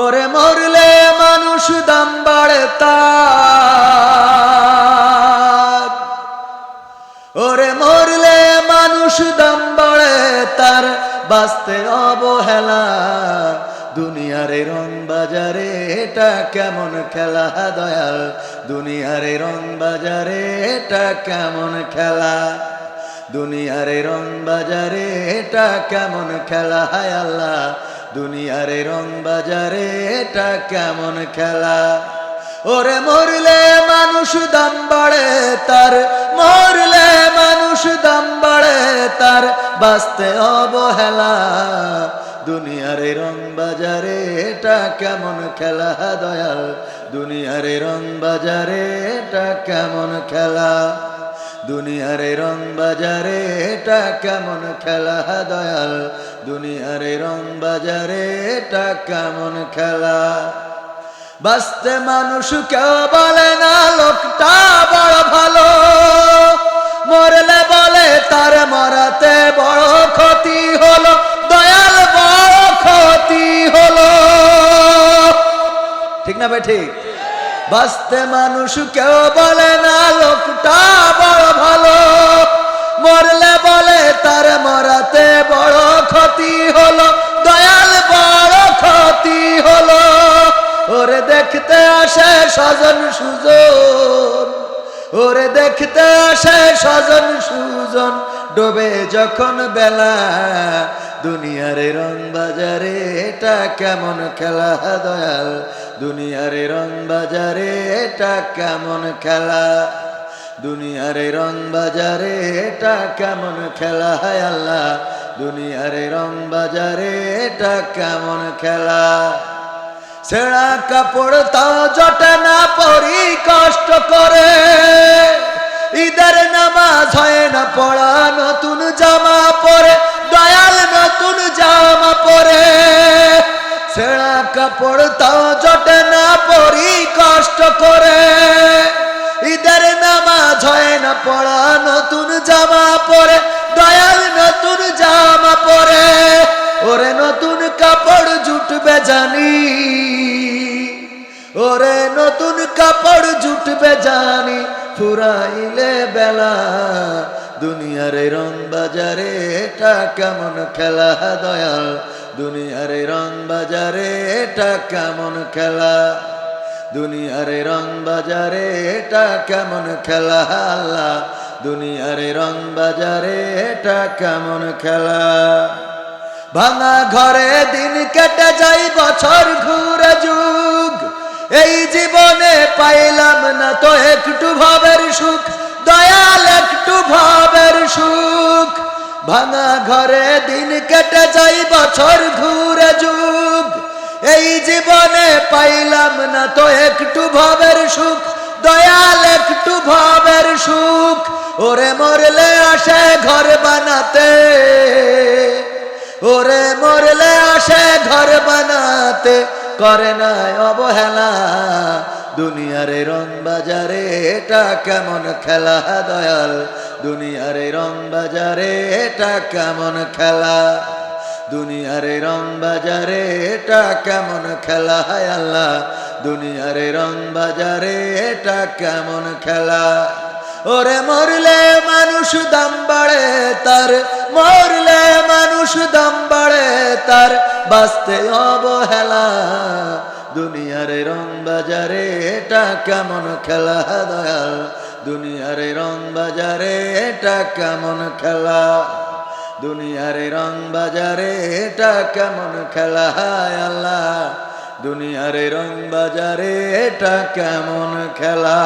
ওরে মরলে মানুষ দাম বাড়ে তার, ওরে মরলে মানুষ দাম বাড়ে তার, বাঁচতে অবহেলা। দুনিয়ারে রং বাজারে এটা কেমন খেলা দয়াল, দুনিয়ারে রং বাজারে এটা কেমন খেলা, দুনিয়ারে রং বাজারে এটা কেমন খেলা। হায় আল্লাহ, দুনিয়ারে রং বাজারে এটা কেমন খেলা। ওরে মরলে মানুষ দাম বাড়ে তার, মরলে মানুষ দাম বাড়ে তার, বাঁচতে অবহেলা। দুনিয়ারে রং বাজারে এটা কেমন খেলা দয়াল, দুনিয়ারে রং বাজারে এটা কেমন খেলা, দুনিয়ারে রং বাজারে এটা কেমন খেলা দয়াল, দুনিয়ারে রং বাজারে এটা কেমন খেলা। বাঁচতে মানুষ কেউ বলে না লোকটা বড় ভালো, মরলে বলে তার মরাতে বড় ক্ষতি হলো, দয়াল বড় ক্ষতি হলো। ঠিক না ভাই? ঠিক। বাঁচতে মানুষ কেউ বলে না লোকটা বড় ভালো, মরলে বলে তার মরাতে বড় ক্ষতি হলো, দয়াল বড় ক্ষতি হলো। ওরে দেখতে আসে স্বজন সুজন, ওরে দেখতে আসে স্বজন সুজন, ডোবে যখন বেলা। দুনিয়ারে রং বাজারে এটা কেমন খেলা দয়াল, দুনিয়ারে রং বাজারে এটা কেমন খেলা, দুনিয়ারে রং বাজারে এটা কেমন খেলা। হায় আল্লাহ, দুনিয়ারে রং বাজারে এটা কেমন খেলা। ছেঁড়া কাপড় তাও জটে না পরি কষ্ট করে, ঈদের নামাজ হয় না পড়া, নতুন জামা পরে দয়াল নতুন জামা পরে। ছেঁড়া কাপড় তাও জটে না পরি কষ্ট করে, ঈদের নামাজ হয় না পড়া, নতুন জামা পরে দয়াল নতুন জামা পরে। ওরে নতুন কাপড় জুটবে জানি, ওরে নতুন কাপড় জুটবে জানি, ফুরাইলে বেলা। দুনিয়ারে রং বাজারে এটা কেমন খেলা দয়াল, দুনিয়ারে রং বাজারে এটা কেমন খেলা, দুনিয়ারে রং বাজারে এটা কেমন খেলা। আল্লাহ, দুনিয়ারে রং বাজারে এটা কেমন খেলা। ভাঙা ঘরে দিন কেটে যাই বছর ঘুরে যুগ, এই জীবনে পাইলাম না তো একটু ভাবের সুখ, দয়াল একটু ভাবের সুখ। ভাঙা ঘরে দিন কেটে যাই বছর ঘুরে যুগ, এই জীবনে পাইলাম না তো একটু ভাবের সুখ, দয়াল একটু ভাবের সুখ। ওরে মরলে আসে ঘর বানাতে, ওরে মরলে আসে ঘর বানাতে, করে না অবহেলা। দুনিয়ারে রং বাজারে এটা কেমন খেলা দয়াল, দুনিয়ারে রং বাজারে এটা কেমন খেলা, দুনিয়ারে রং বাজারে এটা কেমন খেলা। হায় আল্লাহ, দুনিয়ারে রং বাজারে এটা কেমন খেলা। ওরে মরলে মানুষ দাম বাড়ে তার, মরলে মানুষ দাম বাড়ে তার, বাঁচতে অবহেলা। দুনিয়ারে রং বাজারে এটা কেমন খেলা দয়াল, দুনিয়ারে রং বাজারে এটা কেমন খেলা, দুনিয়ারে রং বাজারে এটা কেমন খেলা। হায় আল্লাহ, দুনিয়ারে রং বাজারে এটা কেমন খেলা।